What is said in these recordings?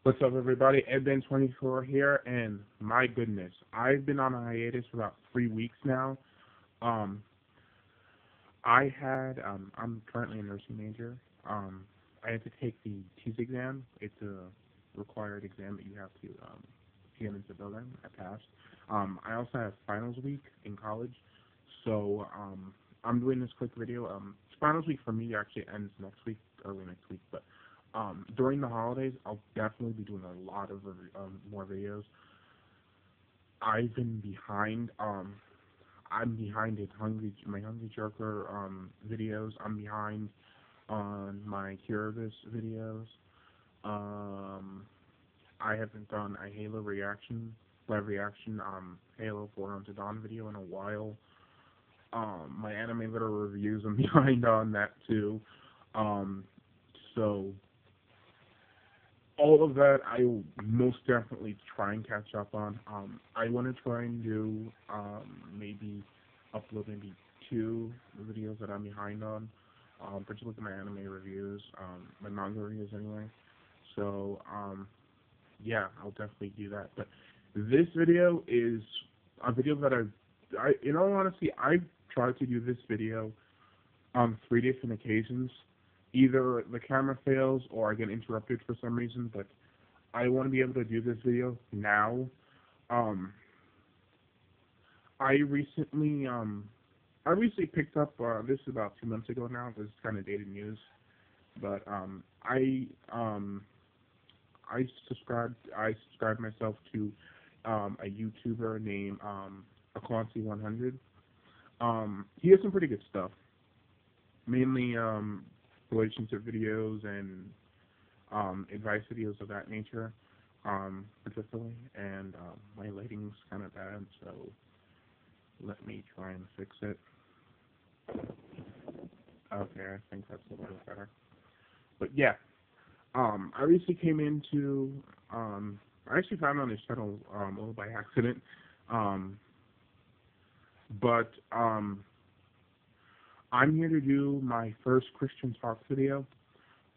What's up, everybody? EdBen24 here, and my goodness, I've been on a hiatus for about 3 weeks now. Um, I'm currently a nursing major. I had to take the TEAS exam. It's a required exam that you have to get into the building. I passed. I also have finals week in college, so I'm doing this quick video. Finals week for me actually ends next week, early next week, but during the holidays, I'll definitely be doing a lot of more videos. I've been behind. I'm behind in my Hungry Jerker videos. I'm behind on my Curibus videos. I haven't done a Halo live reaction, Halo 4 Until Dawn video in a while. My anime literal reviews, I'm behind on that too. So all of that I will most definitely try and catch up on. I want to try and do maybe upload maybe 2 videos that I'm behind on, particularly my anime reviews, my manga reviews anyway. So yeah, I'll definitely do that. But this video is a video that in all honesty, I've tried to do this video on 3 different occasions. Either the camera fails or I get interrupted for some reason, but I want to be able to do this video now. I recently picked up this is about 2 months ago now. This is kind of dated news, but I subscribed myself to a YouTuber named Aquancy100. He has some pretty good stuff, mainly relationship videos and advice videos of that nature, particularly. And my lighting's kind of bad, so let me try and fix it. Okay, I think that's a little better. But yeah, I recently came into, I actually found on his channel a little by accident, but I'm here to do my first Christian Talk video.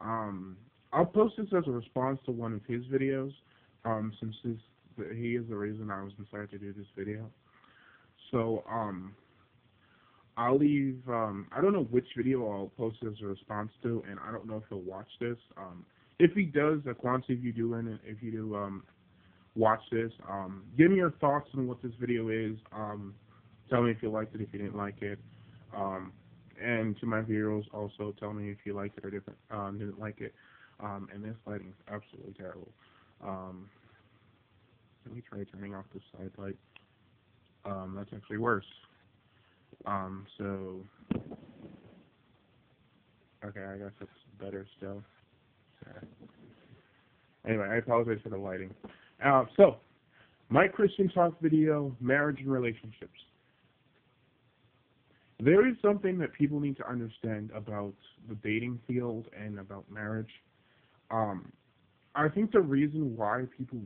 I'll post this as a response to one of his videos, since he is the reason I was decided to do this video. So, I'll leave, I don't know which video I'll post as a response to, and I don't know if he'll watch this. If he does, Aquancy, if you do watch this, give me your thoughts on what this video is. Tell me if you liked it, if you didn't like it. And to my viewers, also tell me if you liked it or didn't like it. And this lighting is absolutely terrible. Let me try turning off the side light. That's actually worse. So, okay, I guess it's better still. Anyway, I apologize for the lighting. So, my Christian Talk video, marriage and relationships. There is something that people need to understand about the dating field and about marriage. I think the reason why people,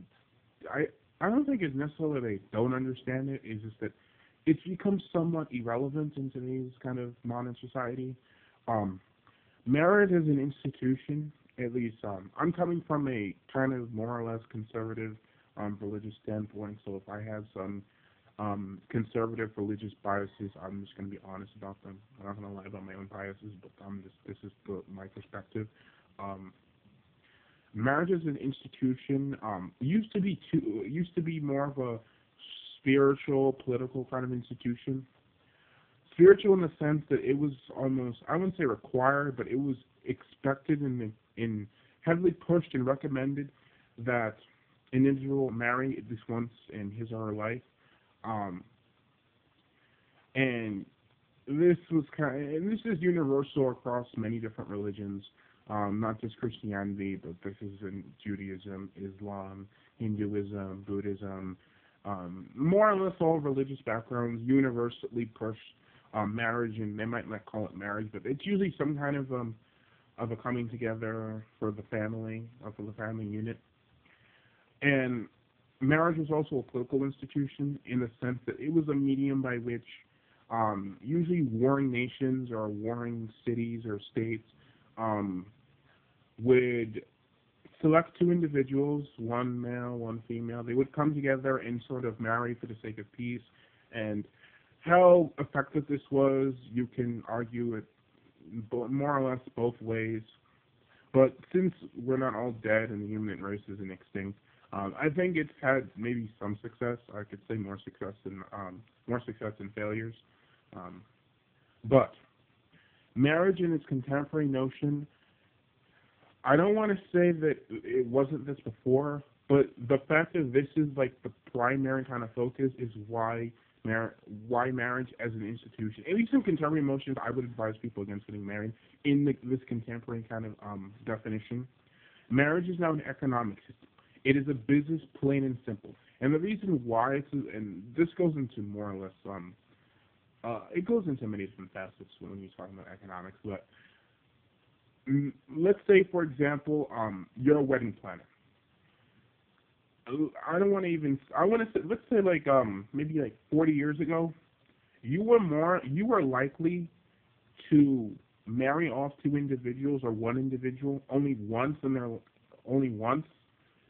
I don't think it's necessarily they don't understand it, is just that it's become somewhat irrelevant in today's kind of modern society. Marriage as an institution, at least, I'm coming from a kind of more or less conservative religious standpoint, so if I have some conservative religious biases, I'm just going to be honest about them. I'm not going to lie about my own biases, but this is my perspective. Marriage as an institution used to be more of a spiritual, political kind of institution. Spiritual in the sense that it was almost, I wouldn't say required, but it was expected and heavily pushed and recommended that an individual marry at least once in his or her life. And this is universal across many different religions, not just Christianity, but this is in Judaism, Islam, Hinduism, Buddhism, more or less all religious backgrounds universally push marriage, and they might not call it marriage, but it's usually some kind of a coming together for the family, or for the family unit. And marriage was also a political institution in the sense that it was a medium by which usually warring nations or warring cities or states would select two individuals, one male, one female. They would come together and sort of marry for the sake of peace. And how effective this was, you can argue it more or less both ways. But since we're not all dead and the human race isn't extinct, I think it's had maybe some success. I could say more success than failures. But marriage in its contemporary notion, I don't want to say that it wasn't this before, but the fact that this is like the primary kind of focus is why marriage as an institution, at least in contemporary emotions, I would advise people against getting married in this contemporary kind of definition. Marriage is now an economic system. It is a business, plain and simple. And the reason why and this goes into more or less, it goes into many different facets when you're talking about economics, but let's say, for example, you're a wedding planner. I don't want to even. I want to say, let's say, like maybe like 40 years ago, you were likely to marry off two individuals or one individual only once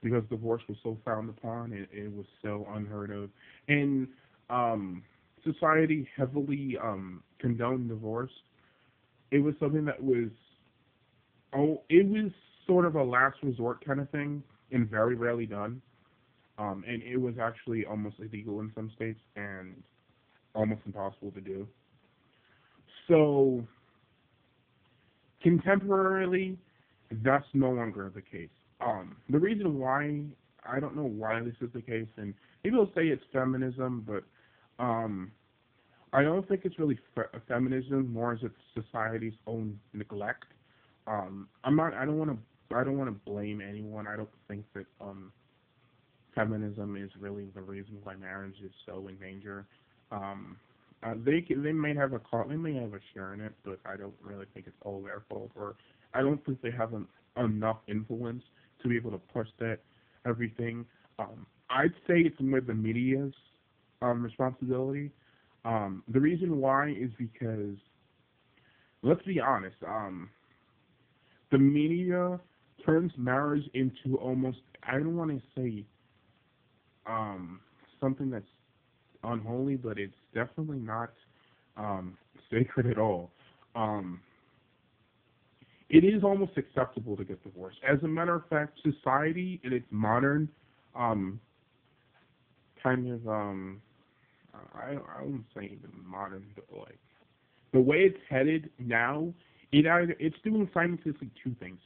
because divorce was so frowned upon and it was so unheard of, and society heavily condoned divorce. It was something that was it was sort of a last resort kind of thing and very rarely done. And it was actually almost illegal in some states and almost impossible to do. So, contemporarily, that's no longer the case. The reason why, I don't know why this is the case, and people say it's feminism, but I don't think it's really feminism, more as it's society's own neglect. I don't want to blame anyone. I don't think that feminism is really the reason why marriage is so in danger. They may have a share in it, but I don't really think it's all their fault, or I don't think they have enough influence to be able to push that everything. I'd say it's more the media's responsibility. The reason why is because, let's be honest, the media turns marriage into almost, I don't want to say something that's unholy, but it's definitely not sacred at all. It is almost acceptable to get divorced. As a matter of fact, society in its modern kind of I wouldn't say even modern, but like the way it's headed now, it's doing simultaneously two things.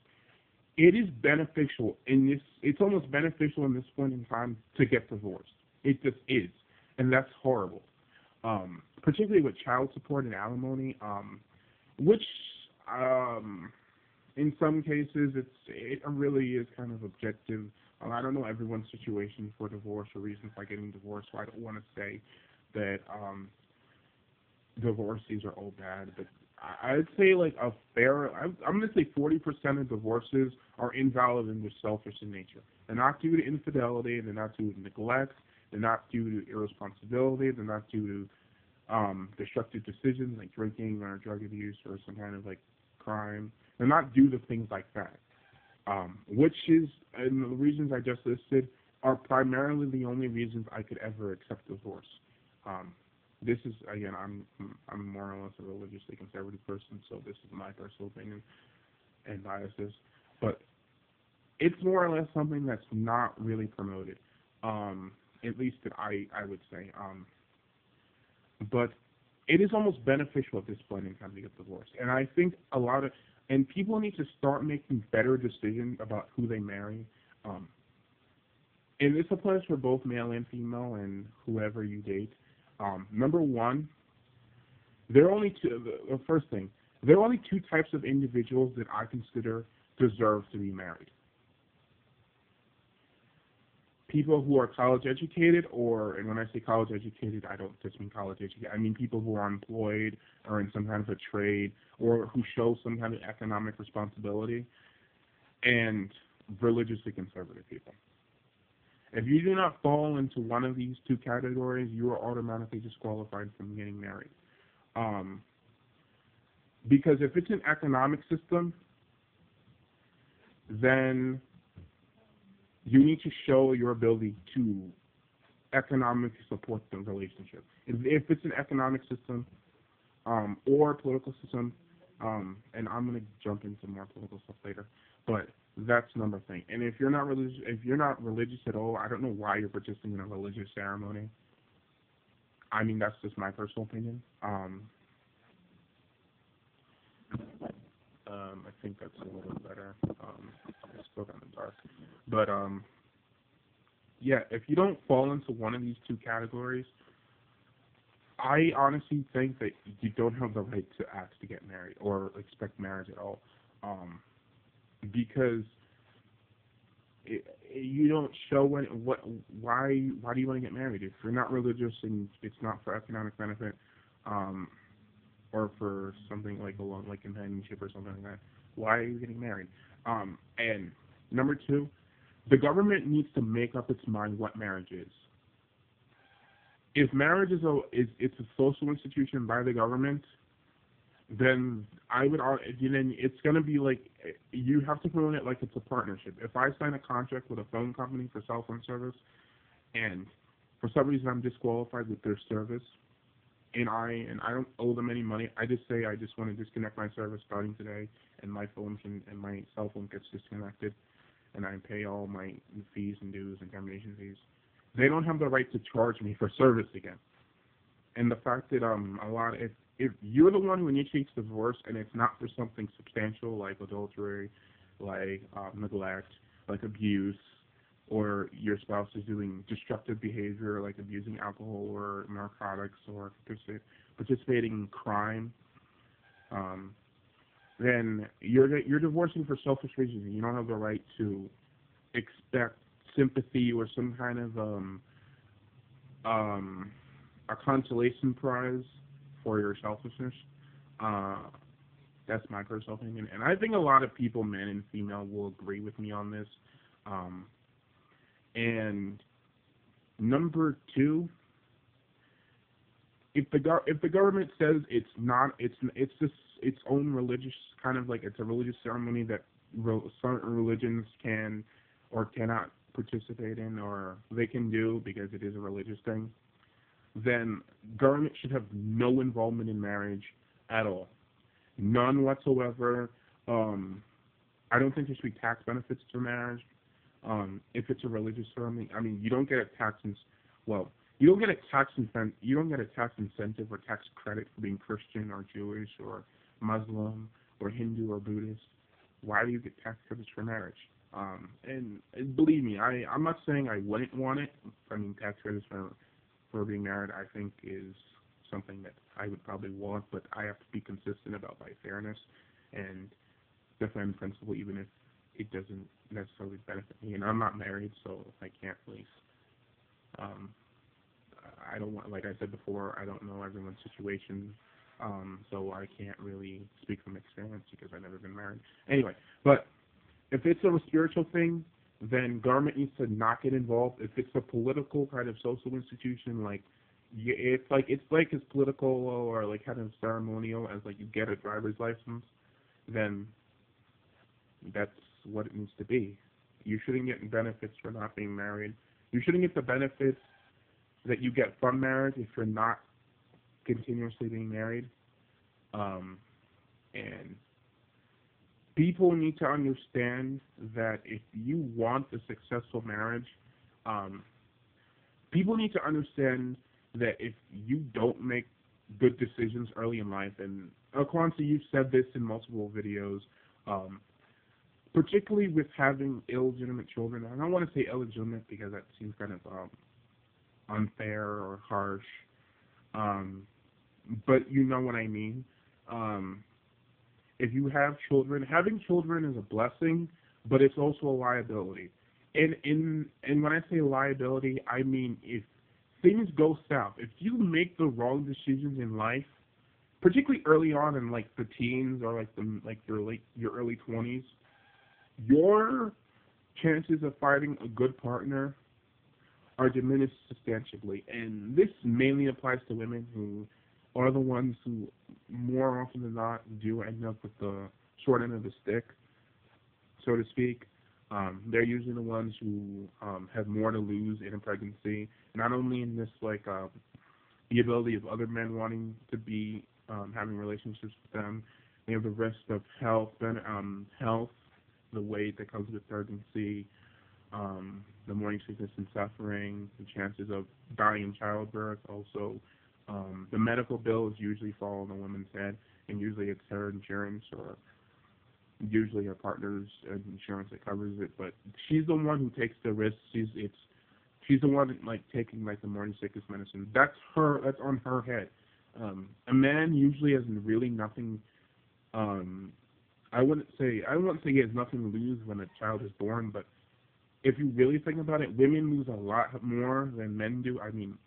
It is beneficial in this. It's almost beneficial in this point in time to get divorced. It just is, and that's horrible. Particularly with child support and alimony, which in some cases it really is kind of objective. I don't know everyone's situation for divorce or reasons for getting divorced, so I don't want to say that divorcees are all bad, but I'd say like I'm going to say 40% of divorces are invalid and they're selfish in nature. They're not due to infidelity, they're not due to neglect, they're not due to irresponsibility, they're not due to destructive decisions like drinking or drug abuse or some kind of like crime. They're not due to things like that. Which is, and the reasons I just listed are primarily the only reasons I could ever accept divorce. This is, again, I'm more or less a religiously conservative person, so this is my personal opinion and biases. But it's more or less something that's not really promoted, at least that I would say. But it is almost beneficial at this point in time to get divorced. And I think and people need to start making better decisions about who they marry. And this applies for both male and female and whoever you date. Number one, there are only two. The first thing, there are only two types of individuals that I consider deserve to be married. People who are college educated, and when I say college educated, I don't just mean college educated. I mean people who are employed or in some kind of a trade or who show some kind of economic responsibility, and religiously conservative people. If you do not fall into one of these two categories, you are automatically disqualified from getting married. Because if it's an economic system, then You need to show your ability to economically support the relationship. If it's an economic system or a political system, and I'm gonna jump into more political stuff later, but that's another thing. And if you're not religious at all, I don't know why you're participating in a religious ceremony. I mean, that's just my personal opinion. I think that's a little bit better. It's still kind of dark, but yeah, if you don't fall into one of these two categories, I honestly think that you don't have the right to ask to get married or expect marriage at all, because you don't show why do you want to get married if you're not religious and it's not for economic benefit, or for something like along like companionship or something like that. Why are you getting married? And number two, the government needs to make up its mind what marriage is. If marriage is it's a social institution by the government, then then it's gonna be like you have to promote it like it's a partnership. If I sign a contract with a phone company for cell phone service, and for some reason I'm disqualified with their service, and I don't owe them any money, I just say I just want to disconnect my service starting today, and my cell phone gets disconnected, and I pay all my fees and dues and termination fees. They don't have the right to charge me for service again. And the fact that if you're the one who initiates divorce and it's not for something substantial like adultery, like neglect, like abuse, or your spouse is doing destructive behavior like abusing alcohol or narcotics or participating in crime, then you're divorcing for selfish reasons. You don't have the right to expect sympathy or some kind of a consolation prize for your selfishness. That's my personal opinion, and I think a lot of people, men and female, will agree with me on this. And number two, if the government says it's just its own religious kind of like it's a religious ceremony that certain religions can or cannot participate in, or they can do because it is a religious thing, then government should have no involvement in marriage at all, none whatsoever. I don't think there should be tax benefits to marriage. If it's a religious ceremony, I mean, you don't get a tax incentive or tax credit for being Christian or Jewish or Muslim or Hindu or Buddhist. Why do you get tax credits for marriage? And believe me, I'm not saying I wouldn't want it. I mean, tax credits for being married, I think, is something that I would probably want, but I have to be consistent about my fairness and defend principle, even if it doesn't necessarily benefit me. And I'm not married, so I can't really. I don't want, like I said before, I don't know everyone's situation, so I can't really speak from experience because I've never been married. Anyway, but if it's a spiritual thing, then government needs to not get involved. If it's a political kind of social institution, like it's like as political or like kind of ceremonial as like you get a driver's license, then that's what it needs to be. You shouldn't get benefits for not being married. You shouldn't get the benefits that you get from marriage if you're not continuously being married. And people need to understand that if you want a successful marriage, people need to understand that if you don't make good decisions early in life, and Kwanzaa, you've said this in multiple videos, particularly with having illegitimate children. I don't want to say illegitimate because that seems kind of unfair or harsh, but you know what I mean. If you have children, having children is a blessing, but it's also a liability. And when I say liability, I mean if things go south, if you make the wrong decisions in life, particularly early on in like the teens or like your early 20s, your chances of finding a good partner are diminished substantially. And this mainly applies to women who are the ones who more often than not do end up with the short end of the stick, so to speak. They're usually the ones who have more to lose in a pregnancy, not only in this the ability of other men wanting to be having relationships with them. They have the risk of health, the weight that comes with pregnancy, the morning sickness and suffering, the chances of dying in childbirth. Also, the medical bills usually fall on the woman's head, and usually it's her insurance or usually her partner's insurance that covers it. But she's the one who takes the risk. She's the one like taking like the morning sickness medicine. That's her. That's on her head. A man usually has really nothing. I wouldn't say he has nothing to lose when a child is born, but if you really think about it, women lose a lot more than men do. I mean,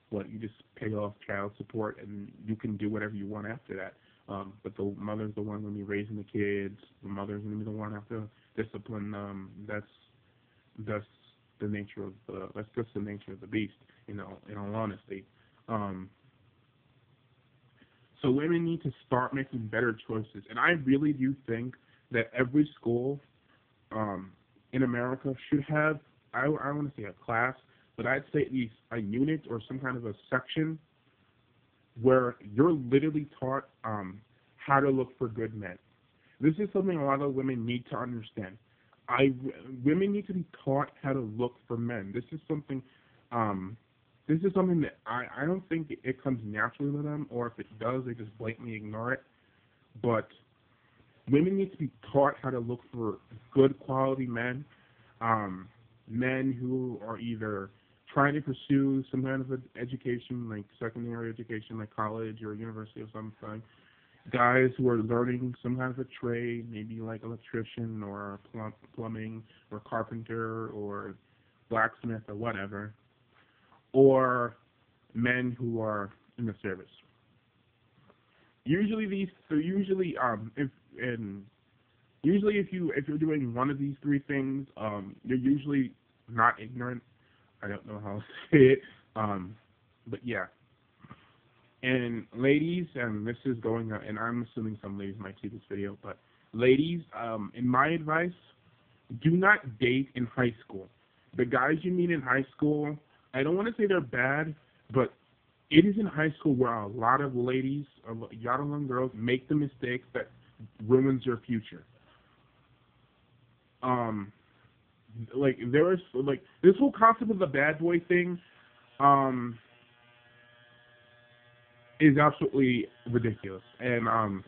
what, you just pay off child support and you can do whatever you want after that. But the mother's the one going to be raising the kids. The mother's going to be the one after discipline them. That's the nature of that's just the nature of the beast. You know, in all honesty. So women need to start making better choices, and I really do think that every school in America should have, I want to say a class, but I'd say at least a unit or some kind of a section where you're literally taught how to look for good men. This is something a lot of women need to understand. Women need to be taught how to look for men. This is something that I don't think it comes naturally to them, or if it does, they just blatantly ignore it. But women need to be taught how to look for good quality men, men who are either trying to pursue some kind of an education, like secondary education, like college or university of some kind. Guys who are learning some kind of a trade, maybe like electrician or plumbing or carpenter or blacksmith or whatever, or men who are in the service. Usually if you're doing one of these three things, you're usually not ignorant. I don't know how to say it, but yeah. And ladies, and this is going, and I'm assuming some ladies might see this video, but ladies, in my advice, do not date in high school. The guys you meet in high school, I don't want to say they're bad, but it is in high school where a lot of ladies, a lot of young girls, make the mistake that ruins their future. Like there is like this whole concept of the bad boy thing, is absolutely ridiculous. And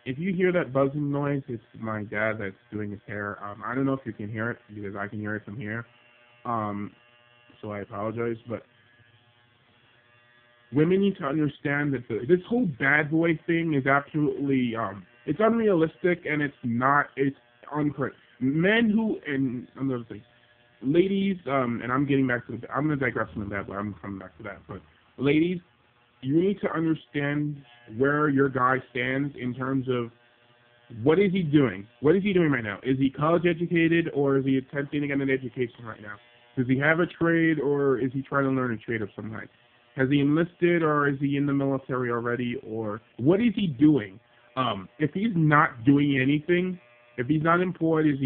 if you hear that buzzing noise, it's my dad that's doing his hair. I don't know if you can hear it because I can hear it from here. So I apologize, but women need to understand that this whole bad boy thing is absolutely it's unrealistic, and it's uncorrect. Men who, and another thing, ladies, and I'm going to digress from that, but I'm coming back to that. But ladies, you need to understand where your guy stands in terms of what is he doing? What is he doing right now? Is he college educated, or is he attempting to get an education right now? Does he have a trade, or is he trying to learn a trade of some kind? Has he enlisted, or is he in the military already, or what is he doing? If he's not doing anything, if he's not employed, if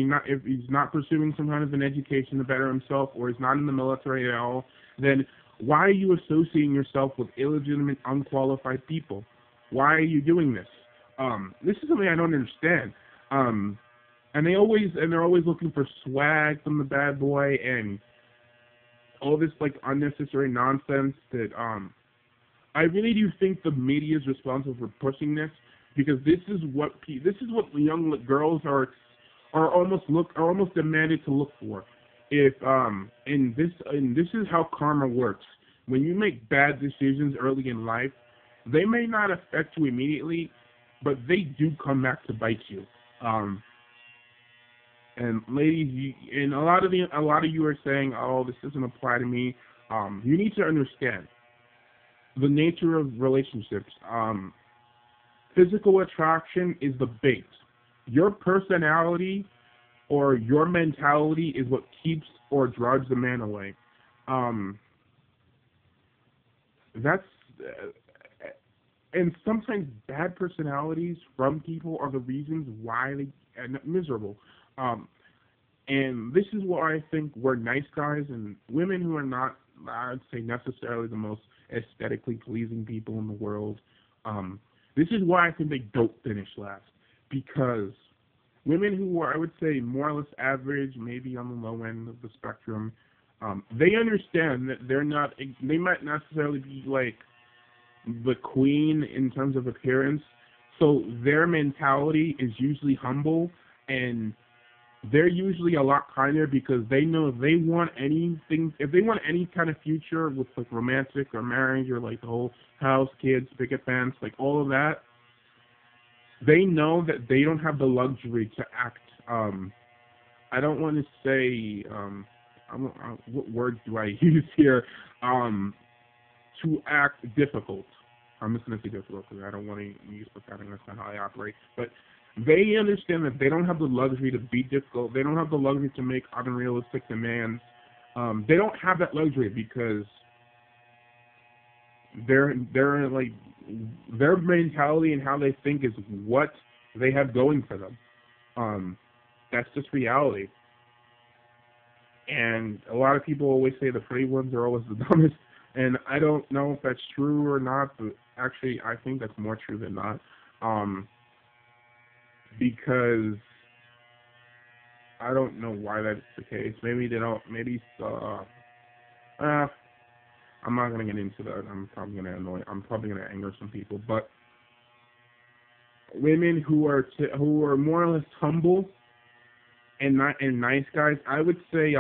he's not pursuing some kind of an education to better himself, or he's not in the military at all, then why are you associating yourself with illegitimate, unqualified people? Why are you doing this? This is something I don't understand. And they're always looking for swag from the bad boy and all this like unnecessary nonsense that I really do think the media is responsible for pushing this, because this is what young girls are almost demanded to look for. If and this is how karma works. When you make bad decisions early in life, they may not affect you immediately, but they do come back to bite you. And ladies, and a lot of you are saying, "Oh, this doesn't apply to me." You need to understand the nature of relationships. Physical attraction is the bait. Your personality or your mentality is what keeps or drives the man away. And sometimes bad personalities from people are the reasons why they end up miserable. And this is why I think we're nice guys and women who are not, I'd say, necessarily the most aesthetically pleasing people in the world. This is why I think they don't finish last. Because women who are, I would say, more or less average, maybe on the low end of the spectrum, they understand that they might not necessarily be like the queen in terms of appearance. So their mentality is usually humble, and they're usually a lot kinder because they know if they want anything, if they want any kind of future with like romantic or marriage or like the whole house, kids, picket fence, like all of that, they know that they don't have the luxury to act. I don't want to say what word do I use here? To act difficult. I'm just going to say difficult because I don't want to use pathetic. That's not how I operate. But they understand that they don't have the luxury to be difficult. They don't have the luxury to make unrealistic demands. They don't have that luxury because they're like their mentality and how they think is what they have going for them. That's just reality. And a lot of people always say the pretty ones are always the dumbest. And I don't know if that's true or not, but actually I think that's more true than not. Because I don't know why that's the case. Maybe they don't. Maybe I'm not gonna get into that. I'm probably gonna anger some people. But women who are more or less humble and nice guys, I would say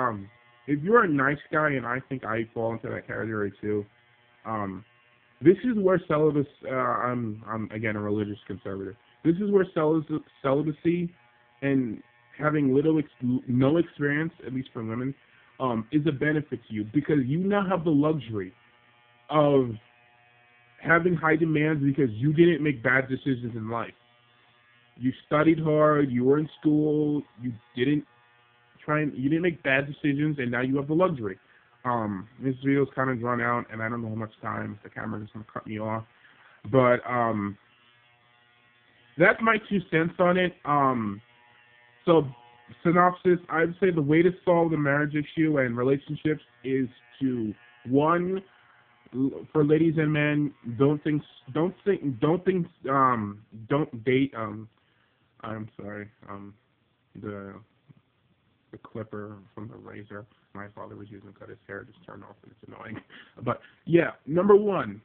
if you're a nice guy, and I think I fall into that category too. This is where celibacy. I'm again a religious conservative. This is where celibacy and having no experience, at least for women, is a benefit to you because you now have the luxury of having high demands because you didn't make bad decisions in life. You studied hard, you were in school, you didn't make bad decisions, and now you have the luxury. This video is kind of drawn out, and I don't know how much time the camera is going to cut me off, but that's my 2 cents on it. So synopsis: I'd say the way to solve the marriage issue and relationships is to, one, for ladies and men, don't date. I'm sorry. The clipper from the razor my father was using to cut his hair just turned off, and it's annoying. But yeah, number 1,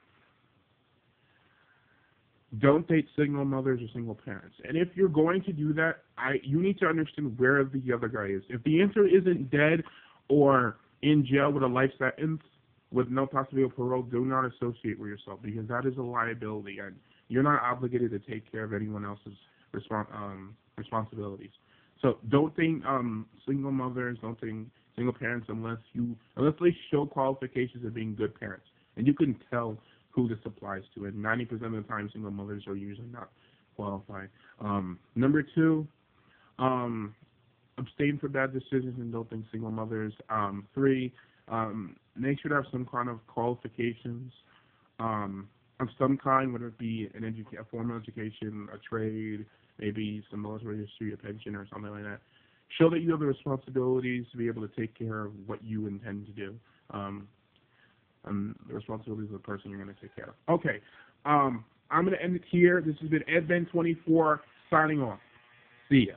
don't date single mothers or single parents. And if you're going to do that, you need to understand where the other guy is. If the answer isn't dead or in jail with a life sentence with no possibility of parole, do not associate with yourself because that is a liability, and you're not obligated to take care of anyone else's responsibilities. So don't think single mothers, don't think single parents unless they show qualifications of being good parents, and you can tell who this applies to. And 90% of the time, single mothers are usually not qualified. Number 2, abstain from bad decisions and don't think single mothers. 3, make sure to have some kind of qualifications of some kind, whether it be a formal education, a trade, maybe some military history, a pension, or something like that. Show that you have the responsibilities to be able to take care of what you intend to do. And the responsibilities of the person you're going to take care of. Okay, I'm going to end it here. This has been EdBen24 signing off. See ya.